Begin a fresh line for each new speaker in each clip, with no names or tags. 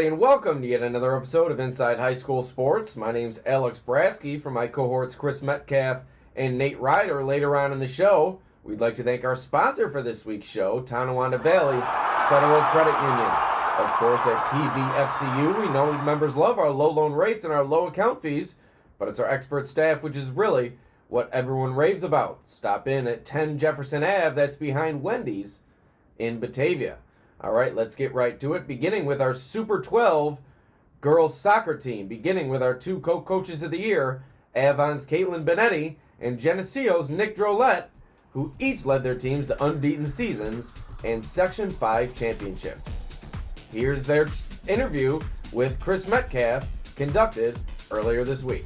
and welcome to yet another episode of Inside High School Sports. My name's Alex Brasky from my cohorts Chris Metcalf and Nate Ryder. Later on in the show, we'd like to thank our sponsor for this week's show, Tonawanda Valley Federal Credit Union. Of course, at TVFCU, we know members love our low loan rates and our low account fees, but it's our expert staff which is really what everyone raves about. Stop in at 10 Jefferson Ave, that's behind Wendy's in Batavia. All right, let's get right to it, beginning with our Super 12 girls soccer team, beginning with our two co-coaches of the year, Avon's Caitlin Benetti and Geneseo's Nick Drolette, who each led their teams to unbeaten seasons and Section 5 championships. Here's their interview with Chris Metcalf, conducted earlier this week.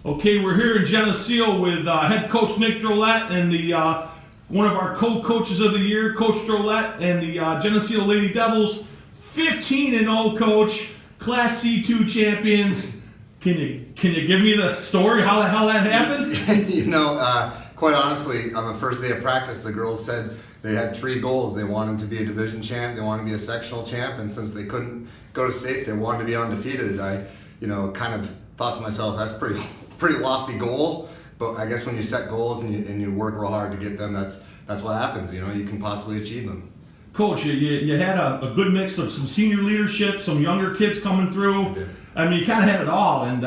Okay, we're here in Geneseo with head coach Nick Drolette and the one of our co-coaches of the year, Coach Drolette, and the Geneseo Lady Devils, 15-0 coach, Class C2 champions. Can you give me the story how the hell that happened?
Quite honestly, on the first day of practice, the girls said they had 3 goals. They wanted to be a division champ, they wanted to be a sectional champ, and since they couldn't go to states, they wanted to be undefeated. I, kind of thought to myself, that's pretty lofty goal. But I guess when you set goals and you work real hard to get them, that's what happens. You can possibly achieve them.
Coach, you had a good mix of some senior leadership, some younger kids coming through. I mean, you kind of had it all, and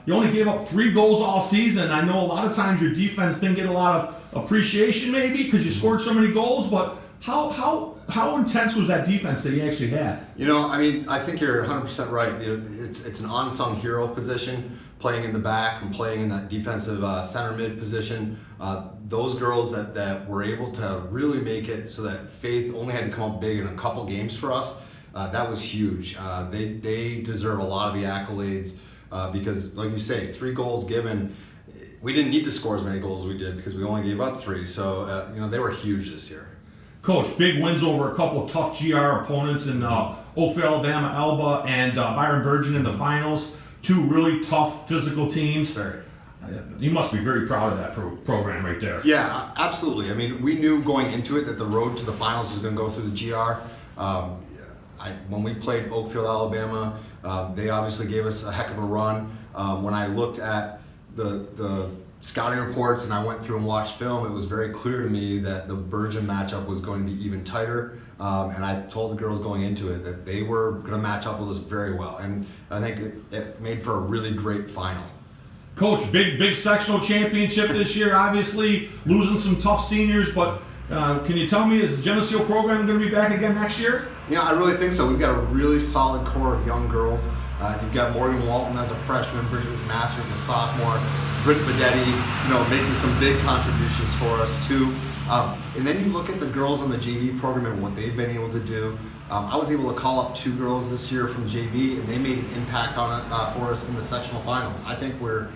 you only gave up 3 goals all season. I know a lot of times your defense didn't get a lot of appreciation, maybe because you scored so many goals. But how intense was that defense that you actually had?
I think you're 100% right. It's an unsung hero position, playing in the back and playing in that defensive center mid position. Those girls that were able to really make it so that Faith only had to come up big in a couple games for us, that was huge. They deserve a lot of the accolades because, like you say, 3 goals given. We didn't need to score as many goals as we did because we only gave up 3. So, they were huge this year.
Coach, big wins over a couple tough GR opponents in Oakville, Alabama, Alba, and Byron Burgeon in the finals. 2 really tough physical teams.
Very.
You must be very proud of that program right there.
Yeah, absolutely. I mean, we knew going into it that the road to the finals was going to go through the GR. When we played Oakville, Alabama, they obviously gave us a heck of a run. When I looked at the scouting reports and I went through and watched film, it was very clear to me that the Burgeon matchup was going to be even tighter. And I told the girls going into it that they were going to match up with us very well. And I think it made for a really great final.
Coach, big sectional championship this year, obviously losing some tough seniors, but can you tell me, is the Geneseo program going to be back again next year?
I really think so. We've got a really solid core of young girls. You've got Morgan Walton as a freshman, Bridget Masters a sophomore, Britt Vedetti, making some big contributions for us too. And then you look at the girls on the JV program and what they've been able to do. I was able to call up 2 girls this year from JV, and they made an impact on it for us in the sectional finals. I think we're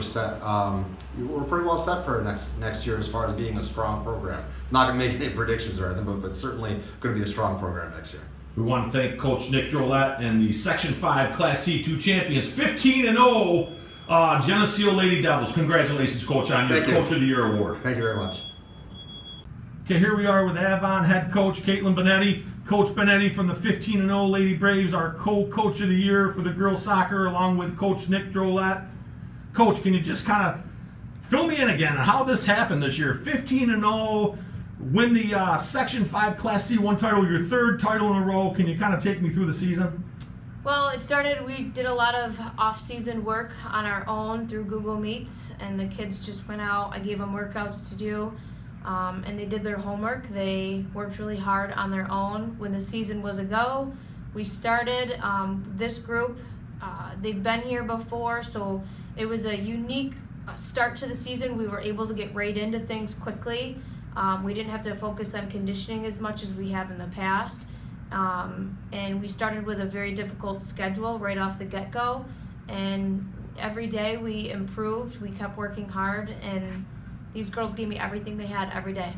set. We're pretty well set for next year as far as being a strong program. Not going to make any predictions or anything, but certainly going to be a strong program next year.
We want to thank Coach Nick Drolette and the Section 5 Class C2 champions, 15-0 Geneseo Lady Devils. Congratulations, Coach, on your Coach of the Year award.
Thank you very much.
Okay, here we are with Avon head coach Caitlin Benetti. Coach Benetti from the 15-0 Lady Braves, our co-coach of the year for the girls soccer, along with Coach Nick Drolette. Coach, can you just kind of fill me in again on how this happened this year? 15-0, win the Section 5 Class C1 title, your 3rd title in a row. Can you kind of take me through the season?
Well, we did a lot of off-season work on our own through Google Meets, and the kids just went out. I gave them workouts to do, and they did their homework. They worked really hard on their own. When the season was a go, we started this group. They've been here before, so it was a unique start to the season. We were able to get right into things quickly. We didn't have to focus on conditioning as much as we have in the past. And we started with a very difficult schedule right off the get-go. And every day we improved. We kept working hard, and these girls gave me everything they had every day.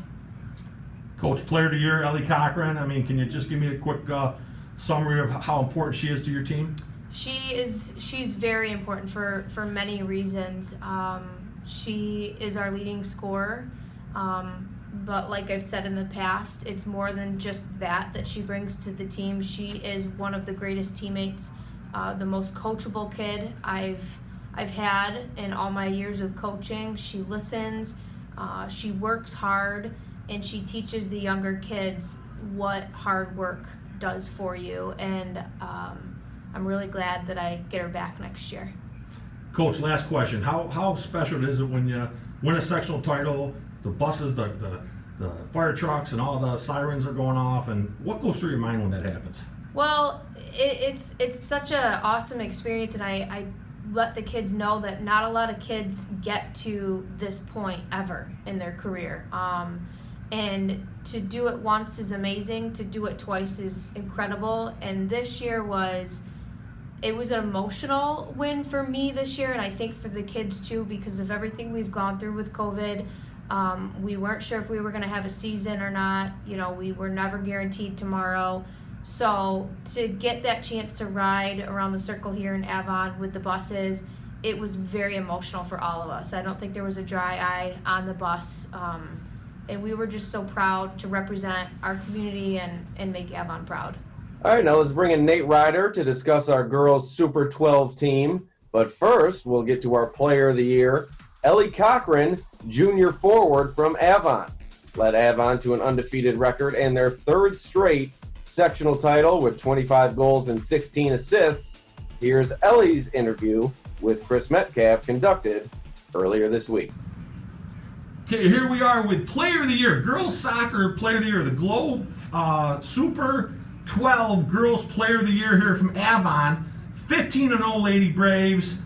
Coach, player of the year, Ellie Cochran. Can you just give me a quick summary of how important she is to your team?
She's very important for many reasons. She is our leading scorer. but like I've said in the past, it's more than just that she brings to the team. She is one of the greatest teammates, the most coachable kid I've had in all my years of coaching. She listens, she works hard, and she teaches the younger kids what hard work does for you. And I'm really glad that I get her back next year.
Coach, last question. How special is it when you win a sectional title, the buses, the fire trucks, and all the sirens are going off, and what goes through your mind when that happens?
Well, it's such an awesome experience, and I let the kids know that not a lot of kids get to this point ever in their career. And to do it once is amazing. To do it twice is incredible. And this year was an emotional win for me this year, and I think for the kids too, because of everything we've gone through with COVID. We weren't sure if we were going to have a season or not. We were never guaranteed tomorrow. So to get that chance to ride around the circle here in Avon with the buses, it was very emotional for all of us. I don't think there was a dry eye on the bus. And we were just so proud to represent our community and make Avon proud.
All right, now let's bring in Nate Ryder to discuss our girls Super 12 team. But first, we'll get to our Player of the Year, Ellie Cochran, junior forward from Avon. Led Avon to an undefeated record and their third straight sectional title with 25 goals and 16 assists. Here's Ellie's interview with Chris Metcalf, conducted earlier this week.
Okay, here we are with Player of the Year, Girls Soccer Player of the Year, the Globe Super 12 Girls Player of the Year here from Avon, 15-0 Lady Braves,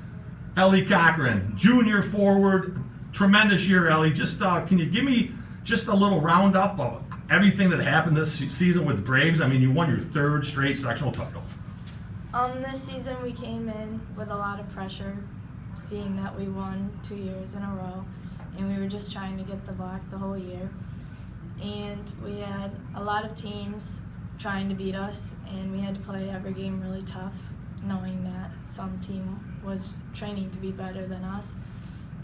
Ellie Cochran, junior forward. Tremendous year, Ellie. Just can you give me just a little roundup of everything that happened this season with the Braves? I mean, you won your third straight sectional title.
This season we came in with a lot of pressure, seeing that we won 2 years in a row, and we were just trying to get the block the whole year. And we had a lot of teams trying to beat us, and we had to play every game really tough, knowing that some team was training to be better than us.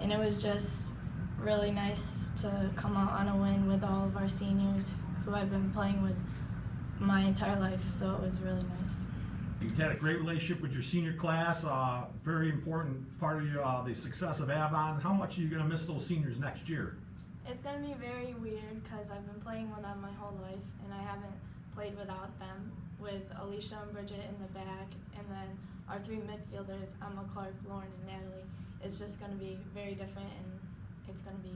And it was just really nice to come out on a win with all of our seniors who I've been playing with my entire life, so it was really nice.
You've had a great relationship with your senior class, very important part of the success of Avon. How much are you going to miss those seniors next year?
It's going to be very weird because I've been playing with them my whole life, and I haven't played without them, with Alicia and Bridget in the back, and then our three midfielders, Emma, Clark, Lauren, and Natalie. It's just going to be very different, and it's going to be...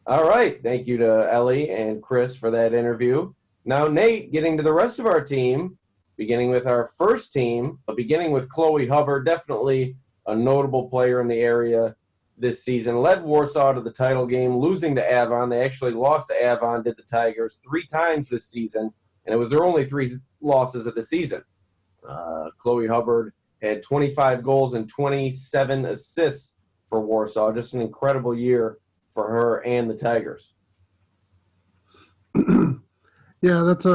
All right. Thank you to Ellie and Chris for that interview. Now, Nate, getting to the rest of our team, beginning with our first team, beginning with Chloe Hubbard, definitely a notable player in the area this season. Led Warsaw to the title game, losing to Avon. They actually lost to Avon, did the Tigers, 3 times this season, and it was their only 3 losses of the season. Chloe Hubbard had 25 goals and 27 assists for Warsaw. Just an incredible year for her and the Tigers.
Yeah, that's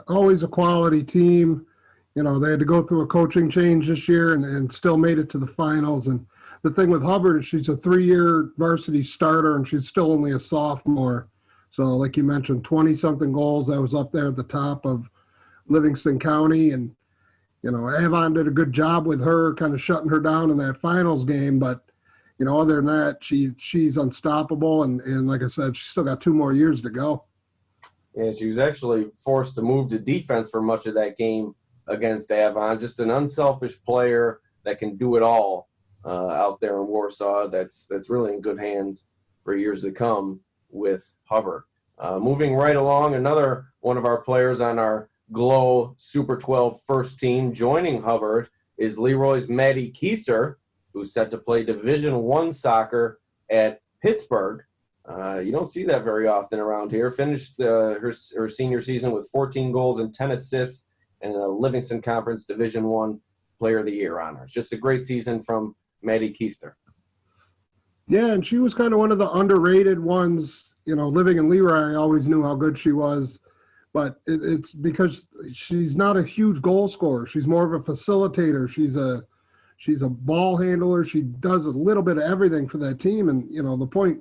always a quality team. They had to go through a coaching change this year and still made it to the finals. And the thing with Hubbard is she's a 3-year varsity starter, and she's still only a sophomore. So like you mentioned, 20-something goals. That was up there at the top of Livingston County. And, Avon did a good job with her, kind of shutting her down in that finals game. But, other than that, she's unstoppable. And like I said, she's still got 2 more years to go.
And she was actually forced to move to defense for much of that game against Avon. Just an unselfish player that can do it all out there in Warsaw. That's really in good hands for years to come with Hubbard. Moving right along, another one of our players on our Glow Super 12 first team joining Hubbard is Leroy's Maddie Keister, who's set to play Division I soccer at Pittsburgh. You don't see that very often around here. Finished her senior season with 14 goals and 10 assists and a Livingston Conference Division I Player of the Year honors. Just a great season from Maddie Keister.
Yeah, and she was kind of one of the underrated ones. Living in Leroy, I always knew how good she was. But it's because she's not a huge goal scorer. She's more of a facilitator. She's a ball handler. She does a little bit of everything for that team. And, the point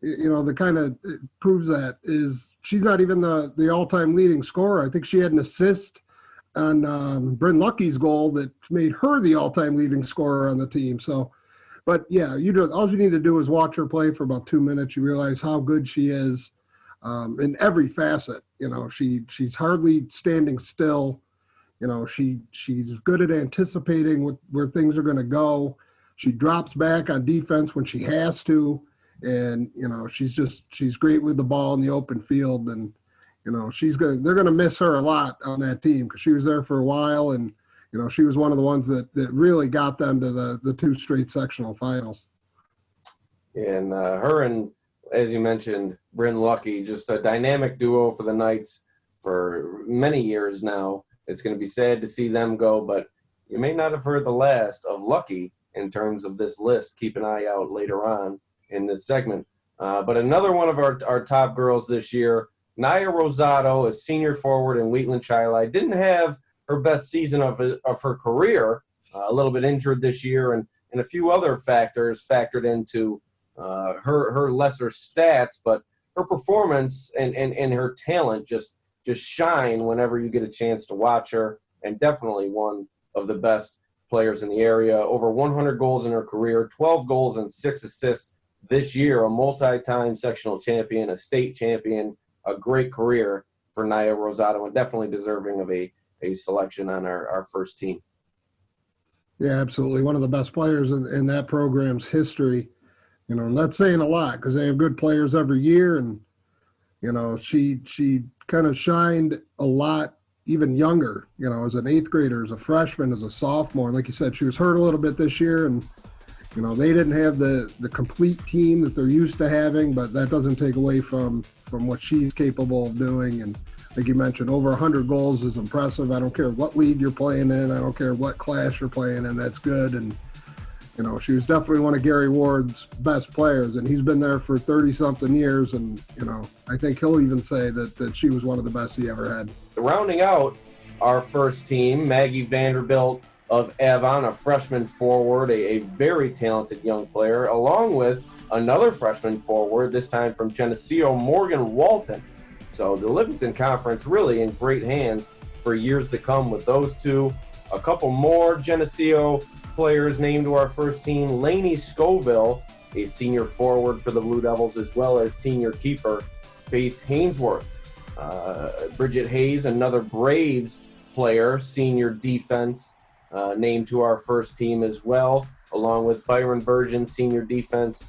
that kind of proves that is she's not even the all-time leading scorer. I think she had an assist on Bryn Lucky's goal that made her the all-time leading scorer on the team. So, but yeah, all you need to do is watch her play for about 2 minutes. You realize how good she is in every facet. She's hardly standing still. She's good at anticipating where things are going to go. She drops back on defense when she has to. And, she's great with the ball in the open field. And, they're going to miss her a lot on that team because she was there for a while. And, she was one of the ones that really got them to the 2 straight sectional finals.
And her and, as you mentioned, Bryn Lucky, just a dynamic duo for the Knights for many years now. It's going to be sad to see them go, but you may not have heard the last of Lucky in terms of this list. Keep an eye out later on in this segment. But another one of our top girls this year, Naya Rosado, a senior forward in Wheatland Chili, didn't have her best season of her career, a little bit injured this year, and a few other factors factored into her lesser stats, but her performance and her talent just shine whenever you get a chance to watch her, and definitely one of the best players in the area. Over 100 goals in her career, 12 goals and 6 assists this year, a multi-time sectional champion, a state champion, a great career for Naya Rosado, and definitely deserving of a selection on our first team.
Yeah, absolutely. One of the best players in that program's history. And that's saying a lot because they have good players every year. And, she kind of shined a lot even younger, as an 8th grader, as a freshman, as a sophomore. And like you said, she was hurt a little bit this year. And, they didn't have the complete team that they're used to having, but that doesn't take away from what she's capable of doing. And like you mentioned, over 100 goals is impressive. I don't care what league you're playing in. I don't care what class you're playing in. That's good. And, she was definitely one of Gary Ward's best players, and he's been there for 30-something years. And, I think he'll even say that she was one of the best he ever had.
Rounding out our first team, Maggie Vanderbilt of Avon, a freshman forward, a very talented young player, along with another freshman forward, this time from Geneseo, Morgan Walton. So the Livingston Conference really in great hands for years to come with those two. A couple more Geneseo players named to our first team, Lainey Scoville, a senior forward for the Blue Devils, as well as senior keeper Faith Hainsworth. Bridget Hayes, another Braves player, senior defense, named to our first team as well, along with Byron Burgeon, senior defense,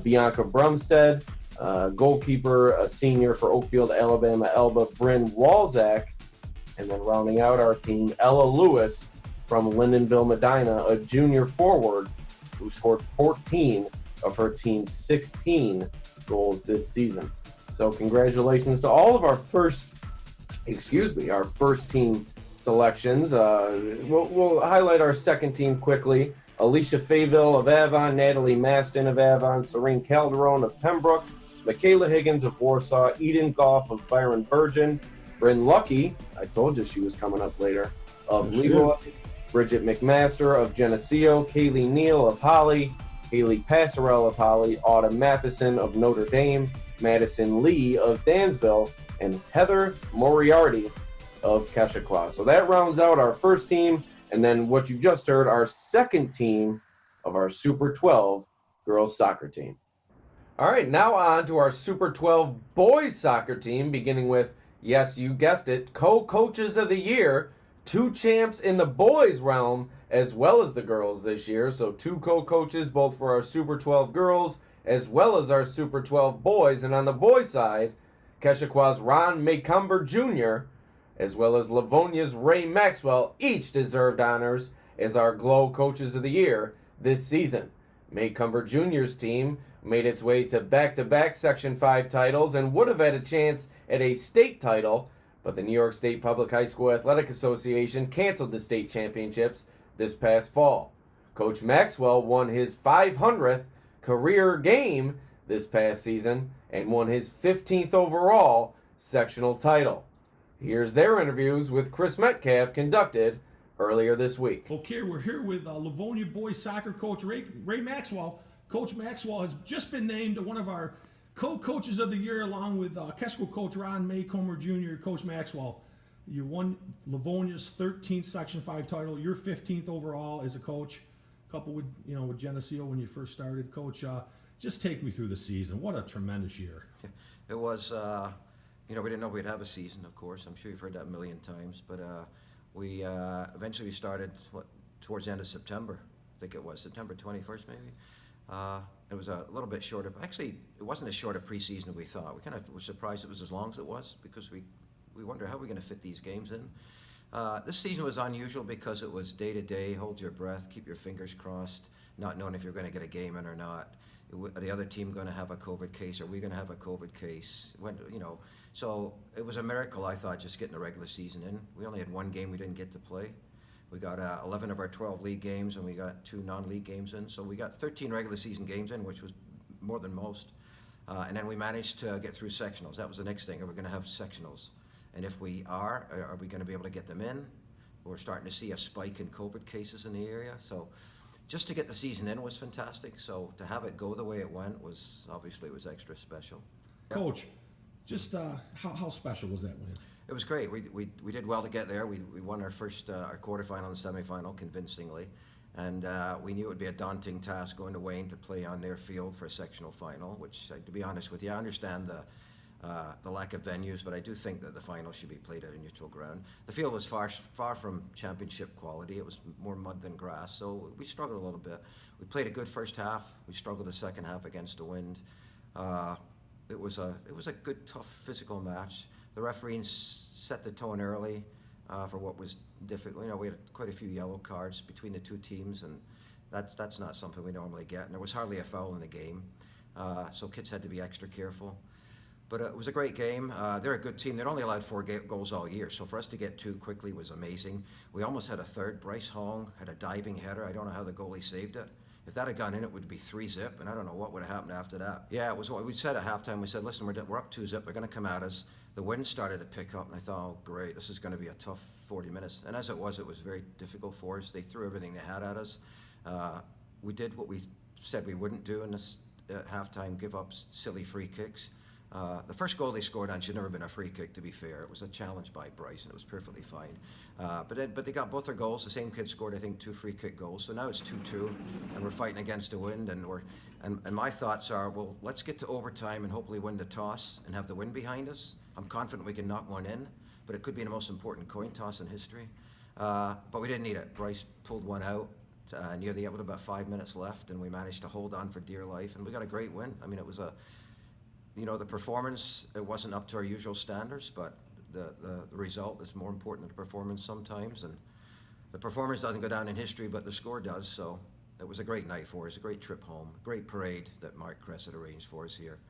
Bianca Brumstead, goalkeeper, a senior for Oakfield, Alabama, Elba, Bryn Walzak, and then rounding out our team, Ella Lewis from Lindenville, Medina, a junior forward who scored 14 of her team's 16 goals this season. So congratulations to all of our first team selections. We'll highlight our second team quickly. Alicia Fayville of Avon, Natalie Maston of Avon, Serene Calderon of Pembroke, Michaela Higgins of Warsaw, Eden Goff of Byron Burgeon, Bryn Lucky, I told you she was coming up later, of Leroy, Bridget McMaster of Geneseo, Kaylee Neal of Holly, Haley Passarell of Holly, Autumn Matheson of Notre Dame, Madison Lee of Dansville, and Heather Moriarty of Keshequa. So that rounds out our first team, and then what you just heard, our second team of our Super 12 girls soccer team. All right, now on to our Super 12 boys soccer team, beginning with, yes, you guessed it, co-coaches of the year, 2 champs in the boys realm as well as the girls this year. So 2 co-coaches both for our Super 12 girls as well as our Super 12 boys. And on the boys side, Keshequa's Ron Maycumber Jr. as well as Livonia's Ray Maxwell each deserved honors as our Glow Coaches of the Year this season. Maycumber Jr.'s team made its way to back-to-back Section 5 titles and would have had a chance at a state title, but the New York State Public High School Athletic Association canceled the state championships this past fall. Coach Maxwell won his 500th career game this past season and won his 15th overall sectional title. Here's their interviews with Chris Metcalf conducted earlier this week.
Okay, we're here with Livonia boys soccer coach Ray Maxwell. Coach Maxwell has just been named one of our Co-coaches of the year, along with Keswick coach Ron Maycomer Jr., Coach Maxwell. You won Livonia's 13th Section 5 title. You're 15th overall as a coach. A couple with Geneseo when you first started. Coach, just take me through the season. What a tremendous year.
It was, we didn't know we'd have a season, of course. I'm sure you've heard that a million times. But we eventually started towards the end of September. I think it was September 21st, maybe. It was a little bit shorter. Actually, it wasn't as short a preseason as we thought. We kind of were surprised it was as long as it was because we wonder how we're going to fit these games in. This season was unusual because it was day to day, hold your breath, keep your fingers crossed, not knowing if you're going to get a game in or not. Are the other team going to have a COVID case? Are we going to have a COVID case? So it was a miracle, I thought, just getting the regular season in. We only had one game we didn't get to play. We got 11 of our 12 league games, and we got 2 non-league games in. So we got 13 regular season games in, which was more than most. And then we managed to get through sectionals. That was the next thing. Are we going to have sectionals? And if we are we going to be able to get them in? We're starting to see a spike in COVID cases in the area. So just to get the season in was fantastic. So to have it go the way it went was extra special.
Coach, just how special was that win?
It was great. We did well to get there. We won our first our quarterfinal and semifinal convincingly, and we knew it would be a daunting task going to Wayne to play on their field for a sectional final. Which, to be honest with you, I understand the lack of venues, but I do think that the final should be played at a neutral ground. The field was far from championship quality. It was more mud than grass, so we struggled a little bit. We played a good first half. We struggled the second half against the wind. It was a good, tough physical match. The referees set the tone early for what was difficult. We had quite a few yellow cards between the two teams, and that's not something we normally get. And there was hardly a foul in the game, so kids had to be extra careful. But it was a great game. They're a good team. They'd only allowed 4 goals all year, so for us to get 2 quickly was amazing. We almost had a third. Bryce Hong had a diving header. I don't know how the goalie saved it. If that had gone in, it would be 3-zip, and I don't know what would have happened after that. Yeah, it was what we said at halftime. We said, listen, we're up 2-zip. They're going to come at us. The wind started to pick up, and I thought, oh, great, this is going to be a tough 40 minutes. And as it was very difficult for us. They threw everything they had at us. We did what we said we wouldn't do in this at halftime, give up silly free kicks. The first goal they scored on should never have been a free kick, to be fair. It was a challenge by Bryce, and it was perfectly fine. But they got both their goals. The same kid scored, I think, 2 free kick goals. So now it's 2-2, and we're fighting against the wind. And my thoughts are, well, let's get to overtime and hopefully win the toss and have the wind behind us. I'm confident we can knock one in, but it could be the most important coin toss in history. But we didn't need it. Bryce pulled one out near the end with about 5 minutes left, and we managed to hold on for dear life, and we got a great win. I mean, it was the performance, it wasn't up to our usual standards, but the result is more important than the performance sometimes. And the performance doesn't go down in history, but the score does. So it was a great night for us, a great trip home, great parade that Mark Kress had arranged for us here.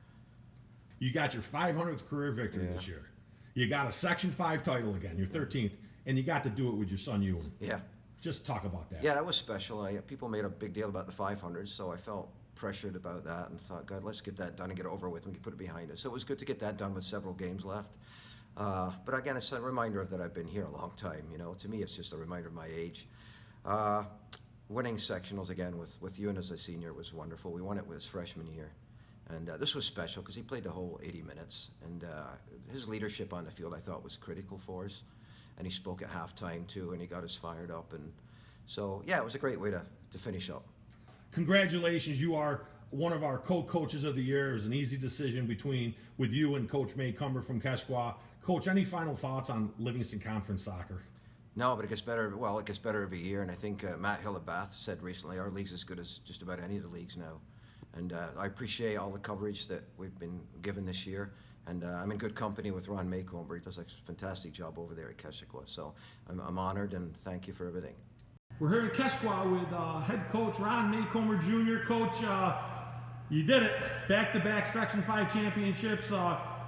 You got your 500th career victory this year. You got a Section 5 title again, your 13th, and you got to do it with your son Ewan.
Yeah.
Just talk about that.
Yeah, that was special. People made a big deal about the 500s, so I felt pressured about that and thought, God, let's get that done and get it over with and put it behind us. So it was good to get that done with several games left. But again, it's a reminder that I've been here a long time. To me, it's just a reminder of my age. Winning sectionals again with Ewan as a senior was wonderful. We won it with his freshman year. And this was special because he played the whole 80 minutes. And his leadership on the field, I thought, was critical for us. And he spoke at halftime, too, and he got us fired up. And so, yeah, it was a great way to finish up.
Congratulations, you are one of our co-coaches of the year. It was an easy decision with you and Coach Maycomer from Keswick. Coach, any final thoughts on Livingston Conference soccer?
No, but it gets better. Well, it gets better every year, and I think Matt Hill at Bath said recently our league's as good as just about any of the leagues now. And I appreciate all the coverage that we've been given this year. And I'm in good company with Ron Maycomer. He does a fantastic job over there at Keswick. So I'm honored, and thank you for everything.
We're here in Keswick with head coach Ron Maycomer Jr. Coach, you did it. Back-to-back Section 5 championships.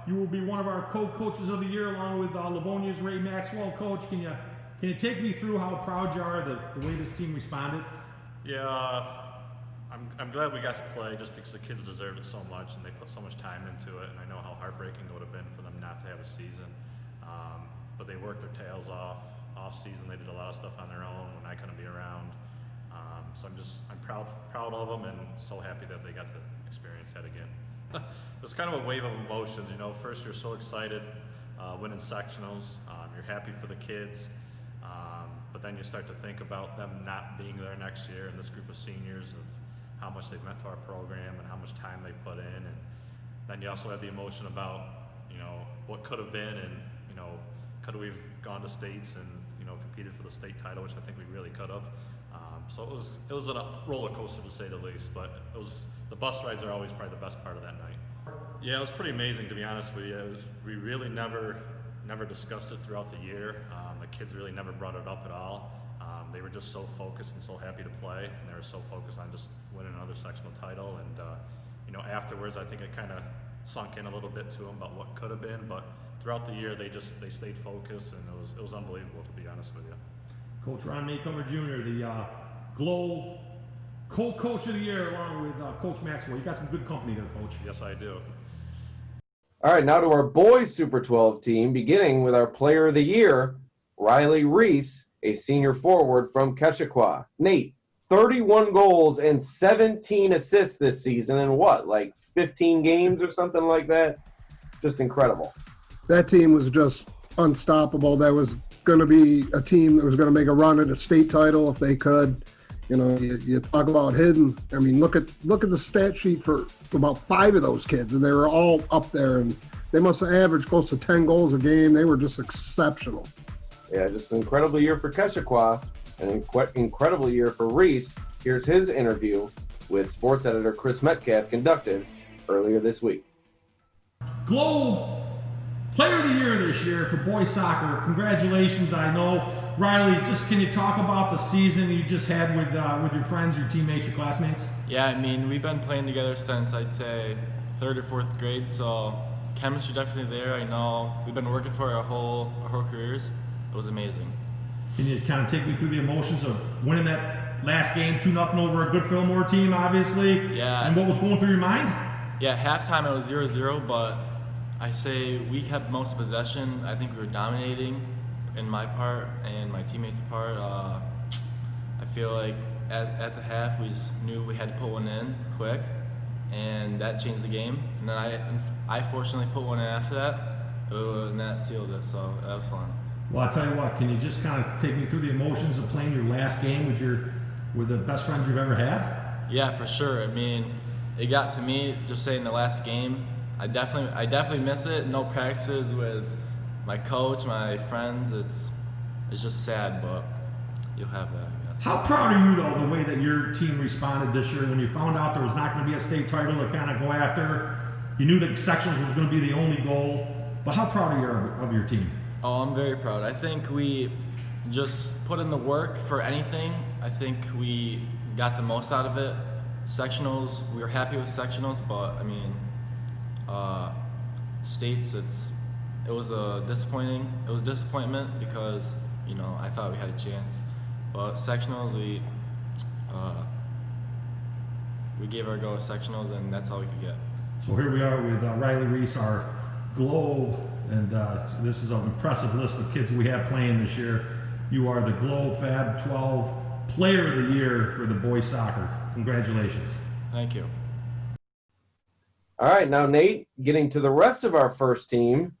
You will be one of our co-coaches of the year along with Livonia's Ray Maxwell. Coach, can you take me through how proud you are the way this team responded?
Yeah, I'm glad we got to play just because the kids deserved it so much and they put so much time into it, and I know how heartbreaking it would have been for them not to have a season. But they worked their tails off season. They did a lot of stuff on their own when I couldn't be around. So I'm proud of them and so happy that they got to experience that again. It was kind of a wave of emotions. You know, first you're so excited, winning sectionals. You're happy for the kids, but then you start to think about them not being there next year, and this group of seniors, of how much they've meant to our program and how much time they've put in. And then you also have the emotion about, you know, what could have been, and, you know, could we've gone to states and, you know, competed for the state title, which I think we really could have. So it was a roller coaster, to say the least, but the bus rides are always probably the best part of that night. Yeah, it was pretty amazing, to be honest with you. We really never discussed it throughout the year. The kids really never brought it up at all. They were just so focused and so happy to play, and they were so focused on just winning another sectional title. And you know, afterwards, I think it kind of sunk in a little bit to them about what could have been. But throughout the year, they stayed focused, and it was unbelievable, to be honest with you.
Coach Ron Maycomer Jr., the Glow Co-Coach of the Year, along with Coach Maxwell. You got some good company there, Coach.
Yes, I do.
All right, now to our boys Super 12 team, beginning with our Player of the Year, Riley REASE, a senior forward from Keshequa. Nate, 31 goals and 17 assists this season in what, like 15 games or something like that? Just incredible.
That team was just unstoppable. That was going to be a team that was going to make a run at a state title if they could. You know, you talk about hidden. I mean, look at the stat sheet for about 5 of those kids, and they were all up there, and they must have averaged close to 10 goals a game. They were just exceptional.
Yeah, just an incredible year for Keshequa, an incredible year for REASE. Here's his interview with sports editor Chris Metcalf, conducted earlier this week.
Globe Player of the Year this year for boys soccer. Congratulations, I know. Riley, just can you talk about the season you just had with your friends, your teammates, your classmates?
Yeah, I mean, we've been playing together since, I'd say, 3rd or 4th grade, so chemistry definitely there. I know we've been working for our whole careers. It was amazing.
Can you kind of take me through the emotions of winning that last game, 2-0 over a good Fillmore team, obviously?
Yeah.
And what was going through your mind?
Yeah, halftime it was 0-0, but I say we kept most possession. I think we were dominating in my part and my teammates' part. I feel like at the half we just knew we had to put one in quick, and that changed the game. And then I fortunately put one in after that, and that sealed it, so that was fun.
Well, I'll tell you what, can you just kind of take me through the emotions of playing your last game with the best friends you've ever had?
Yeah, for sure. I mean, it got to me just saying the last game. I definitely miss it. No practices with my coach, my friends. It's just sad, but you'll have that, I guess.
How proud are you, though, the way that your team responded this year when you found out there was not going to be a state title to kind of go after? You knew that sectionals was going to be the only goal, but how proud are you of your team?
Oh, I'm very proud. I think we just put in the work for anything. I think we got the most out of it. Sectionals, we were happy with sectionals, but I mean, states, it was disappointment because, you know, I thought we had a chance. But sectionals, we gave our go at sectionals, and that's all we could get.
So here we are with Riley REASE, our Globe, and this is an impressive list of kids we have playing this year. You are the Globe Fab 12 Player of the Year for the boys soccer. Congratulations.
Thank you.
All right, now Nate, getting to the rest of our first team,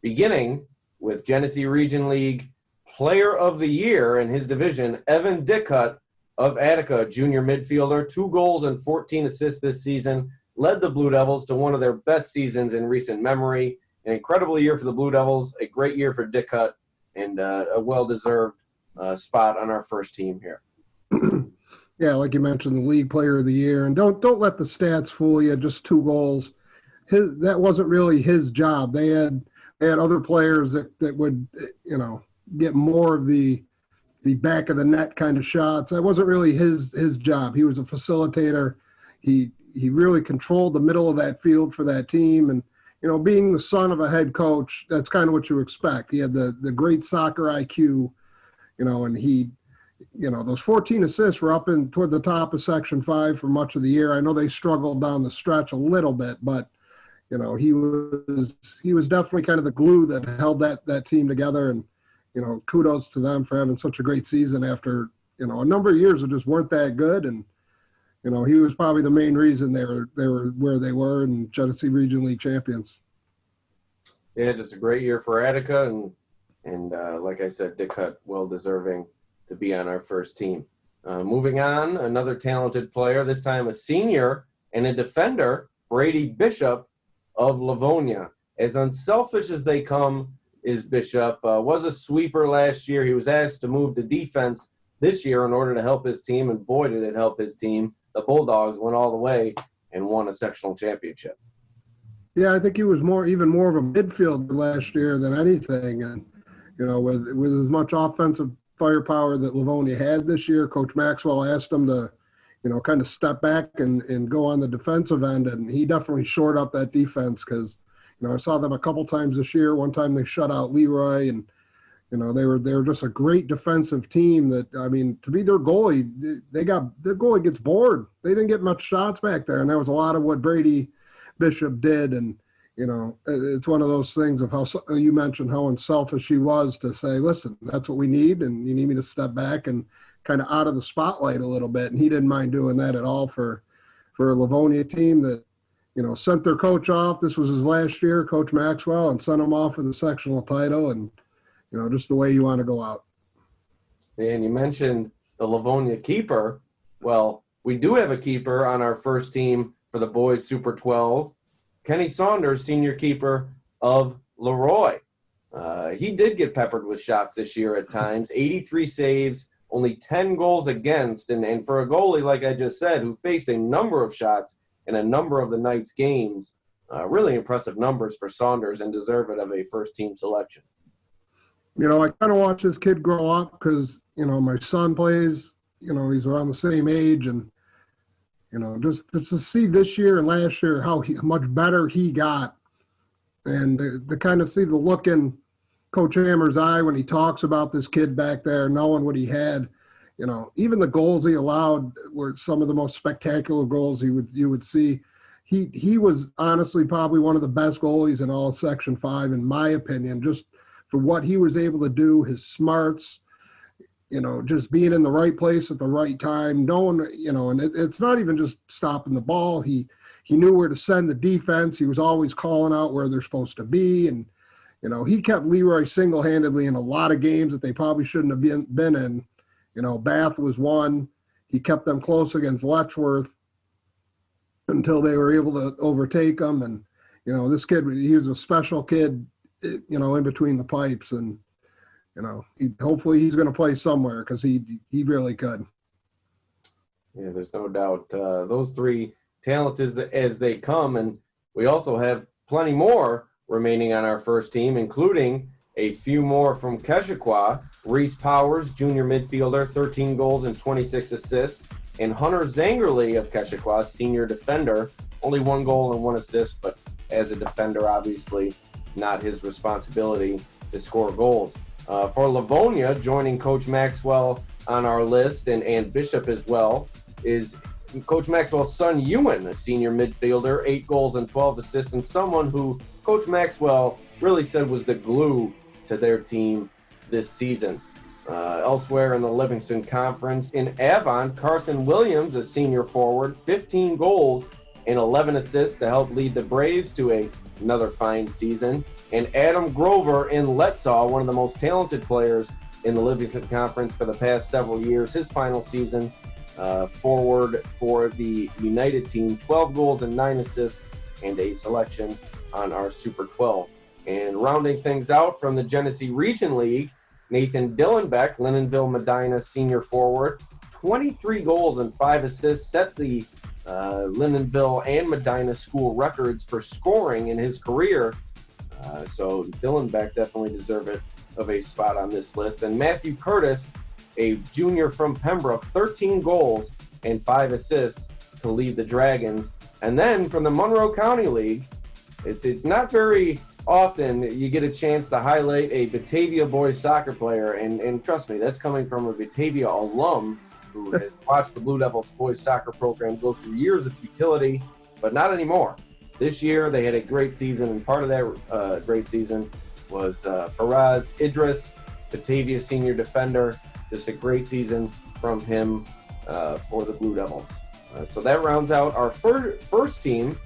beginning with Genesee Region League Player of the Year in his division, Evan Dickhut of Attica, junior midfielder, 2 goals and 14 assists this season, led the Blue Devils to one of their best seasons in recent memory. An incredible year for the Blue Devils, a great year for Dickhut, and a well-deserved spot on our first team here.
Yeah, like you mentioned, the league player of the year, and don't let the stats fool you. Just 2 goals. That wasn't really his job. They had other players that would, you know, get more of the back of the net kind of shots. That wasn't really his job. He was a facilitator. He really controlled the middle of that field for that team, and you know, being the son of a head coach, that's kind of what you expect. He had the great soccer IQ, you know, and those 14 assists were up toward the top of Section 5 for much of the year. I know they struggled down the stretch a little bit, but, you know, he was definitely kind of the glue that held that team together. And, you know, kudos to them for having such a great season after, you know, a number of years that just weren't that good. And, he was probably the main reason they were where they were and Genesee Region League champions.
Yeah, just a great year for Attica, and like I said, Dick Hutt, well deserving to be on our first team. Moving on, another talented player, this time a senior and a defender, Brady Bishop of Livonia. As unselfish as they come is Bishop. Was a sweeper last year. He was asked to move to defense this year in order to help his team, and boy, did it help his team. The Bulldogs went all the way and won a sectional championship.
Yeah, I think he was even more of a midfielder last year than anything. And, with as much offensive firepower that Livonia had this year, Coach Maxwell asked him to, kind of step back and go on the defensive end. And he definitely shored up that defense because, I saw them a couple times this year. One time they shut out Leroy, and, they were just a great defensive team that, to be their goalie, their goalie gets bored. They didn't get much shots back there. And that was a lot of what Brady Bishop did. And, it's one of those things of how you mentioned how unselfish he was to say, listen, that's what we need. And you need me to step back and kind of out of the spotlight a little bit. And he didn't mind doing that at all for a Livonia team that, sent their coach off. This was his last year, Coach Maxwell, and sent him off for the sectional title. And, just the way you want to go out.
And you mentioned the Livonia keeper. Well, we do have a keeper on our first team for the boys Super 12. Kenny Saunders, senior keeper of Leroy. He did get peppered with shots this year at times. 83 saves, only 10 goals against. And for a goalie, like I just said, who faced a number of shots in a number of the night's games, really impressive numbers for Saunders and deserve it of a first-team selection.
I kind of watch this kid grow up because, my son plays, he's around the same age. And, just to see this year and last year how much better he got, and to kind of see the look in Coach Hammer's eye when he talks about this kid back there, knowing what he had. Even the goals he allowed were some of the most spectacular goals you would see. He was honestly probably one of the best goalies in all Section 5, in my opinion, just for what he was able to do, his smarts, just being in the right place at the right time, knowing, and it's not even just stopping the ball. He knew where to send the defense. He was always calling out where they're supposed to be. And, he kept Leroy single-handedly in a lot of games that they probably shouldn't have been in. Bath was one. He kept them close against Letchworth until they were able to overtake them. And, this kid, he was a special kid, in between the pipes. And, hopefully he's going to play somewhere because he really could.
Yeah, there's no doubt. Those three talented as they come, and we also have plenty more remaining on our first team, including a few more from Keshequa. Reese Powers, junior midfielder, 13 goals and 26 assists, and Hunter Zangerly of Keshequa, senior defender, only 1 goal and 1 assist, but as a defender, obviously not his responsibility to score goals. For Livonia, joining Coach Maxwell on our list, and Bishop as well, is Coach Maxwell's son, Ewan, a senior midfielder, 8 goals and 12 assists, and someone who Coach Maxwell really said was the glue to their team this season. Elsewhere in the Livingston Conference, in Avon, Carson Williams, a senior forward, 15 goals and 11 assists to help lead the Braves to another fine season. And Adam Grover in Letzaw, one of the most talented players in the Livingston Conference for the past several years, his final season, forward for the United team, 12 goals and 9 assists, and a selection on our Super 12. And rounding things out from the Genesee Region League, Nathan Dillenbeck, Linenville Medina senior forward, 23 goals and 5 assists, set the Linenville and Medina school records for scoring in his career. So Dillenbeck definitely deserves it of a spot on this list. And Matthew Curtis, a junior from Pembroke, 13 goals and 5 assists to lead the Dragons. And then from the Monroe County League, it's not very often you get a chance to highlight a Batavia boys soccer player, and trust me, that's coming from a Batavia alum who has watched the Blue Devils boys soccer program go through years of futility, but not anymore. This year they had a great season, and part of that great season was Faraz Idris, Batavia senior defender. Just a great season from him for the Blue Devils. So that rounds out our first team,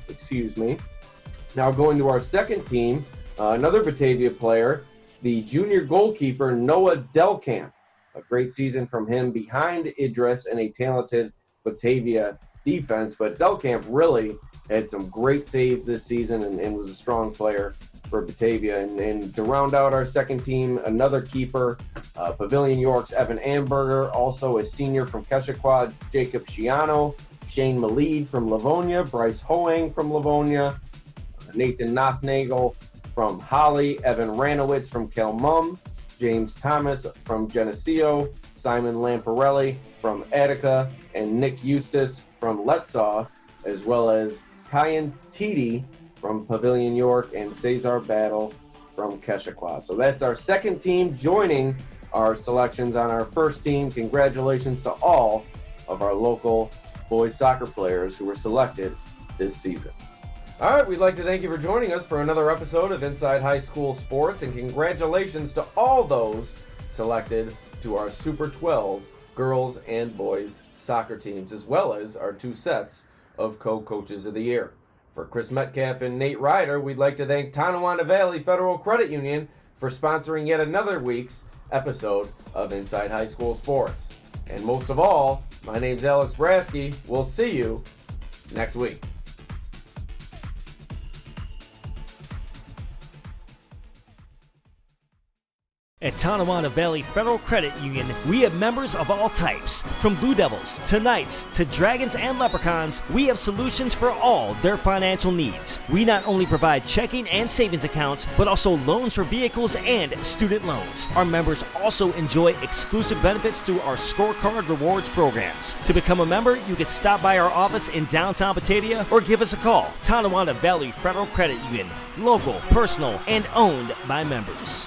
Now going to our second team, another Batavia player, the junior goalkeeper, Noah Delkamp. A great season from him behind Idris and a talented Batavia defense, but Delkamp really had some great saves this season and was a strong player for Batavia. And to round out our second team, another keeper, Pavilion York's Evan Amberger, also a senior from Keshequa, Jacob Shiano, Shane Malid from Livonia, Bryce Hoang from Livonia, Nathan Nothnagel from Holly, Evan Ranowitz from Kelmum, James Thomas from Geneseo, Simon Lamparelli from Attica, and Nick Eustace from Letsaw, as well as Kyan Titi from Pavilion York and Cesar Battle from Keshequa. So that's our second team joining our selections on our first team. Congratulations to all of our local boys soccer players who were selected this season. All right, we'd like to thank you for joining us for another episode of Inside High School Sports, and congratulations to all those selected to our Super 12 girls and boys soccer teams, as well as our 2 sets of co-coaches of the year. For Chris Metcalf and Nate Ryder, we'd like to thank Tonawanda Valley Federal Credit Union for sponsoring yet another week's episode of Inside High School Sports. And most of all, my name's Alex Brasky. We'll see you next week.
At Tonawanda Valley Federal Credit Union, we have members of all types. From Blue Devils to Knights to Dragons and Leprechauns, we have solutions for all their financial needs. We not only provide checking and savings accounts, but also loans for vehicles and student loans. Our members also enjoy exclusive benefits through our scorecard rewards programs. To become a member, you can stop by our office in downtown Batavia or give us a call. Tonawanda Valley Federal Credit Union, local, personal, and owned by members.